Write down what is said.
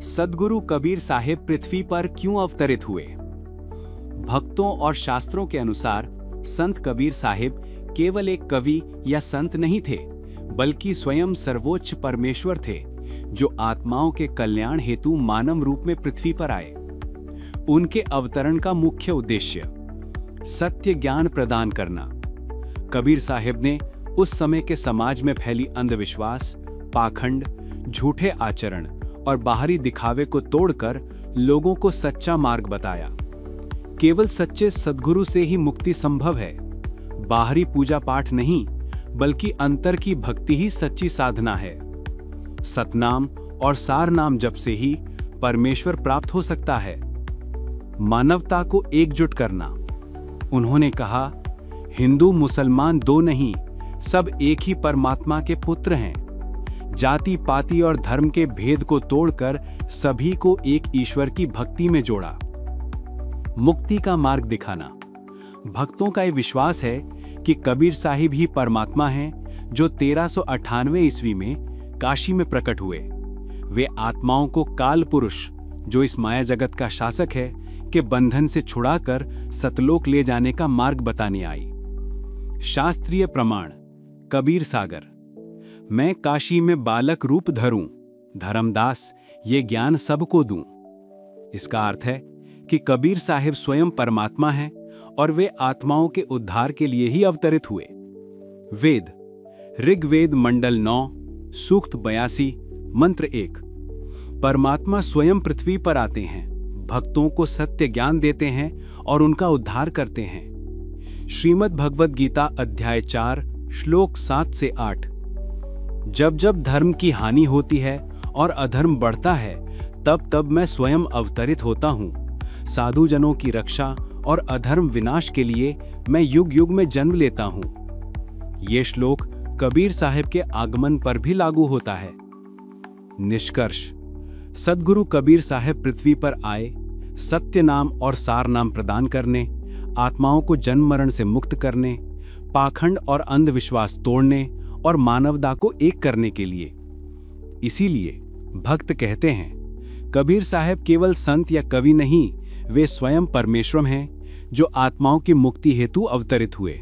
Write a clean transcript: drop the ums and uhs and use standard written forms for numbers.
सद्गुरु कबीर साहिब पृथ्वी पर क्यों अवतरित हुए? भक्तों और शास्त्रों के अनुसार संत कबीर साहिब केवल एक कवि या संत नहीं थे, बल्कि स्वयं सर्वोच्च परमेश्वर थे, जो आत्माओं के कल्याण हेतु मानव रूप में पृथ्वी पर आए। उनके अवतरण का मुख्य उद्देश्य सत्य ज्ञान प्रदान करना। कबीर साहिब ने उस समय के समाज में फैली अंधविश्वास, पाखंड, झूठे आचरण और बाहरी दिखावे को तोड़कर लोगों को सच्चा मार्ग बताया। केवल सच्चे सद्गुरु से ही मुक्ति संभव है। बाहरी पूजा पाठ नहीं, बल्कि अंतर की भक्ति ही सच्ची साधना है। सतनाम और सार नाम जप से ही परमेश्वर प्राप्त हो सकता है। मानवता को एकजुट करना। उन्होंने कहा, हिंदू मुसलमान दो नहीं, सब एक ही परमात्मा के पुत्र हैं। जाति पाति और धर्म के भेद को तोड़कर सभी को एक ईश्वर की भक्ति में जोड़ा। मुक्ति का मार्ग दिखाना। भक्तों का यह विश्वास है कि कबीर साहिब ही परमात्मा हैं, जो 1398 ईस्वी में काशी में प्रकट हुए। वे आत्माओं को काल पुरुष, जो इस माया जगत का शासक है, के बंधन से छुड़ाकर सतलोक ले जाने का मार्ग बताने आई। शास्त्रीय प्रमाण। कबीर सागर। मैं काशी में बालक रूप धरूं, धर्मदास ये ज्ञान सबको दूं। इसका अर्थ है कि कबीर साहिब स्वयं परमात्मा हैं और वे आत्माओं के उद्धार के लिए ही अवतरित हुए। वेद। ऋग्वेद मंडल 9, सूक्त 82, मंत्र 1। परमात्मा स्वयं पृथ्वी पर आते हैं, भक्तों को सत्य ज्ञान देते हैं और उनका उद्धार करते हैं। श्रीमद् भगवद गीता अध्याय 4, श्लोक 7 से 8। जब जब धर्म की हानि होती है और अधर्म बढ़ता है, तब तब मैं स्वयं अवतरित होता हूँ। साधु जनों की रक्षा और अधर्म विनाश के लिए मैं युग युग में जन्म लेता हूँ। ये श्लोक कबीर साहिब के आगमन पर भी लागू होता है। निष्कर्ष। सद्गुरु कबीर साहिब पृथ्वी पर आए, सत्य नाम और सार नाम प्रदान करने, आत्माओं को जन्म मरण से मुक्त करने, पाखंड और अंधविश्वास तोड़ने और मानवता को एक करने के लिए। इसीलिए भक्त कहते हैं, कबीर साहिब केवल संत या कवि नहीं, वे स्वयं परमेश्वर हैं, जो आत्माओं की मुक्ति हेतु अवतरित हुए।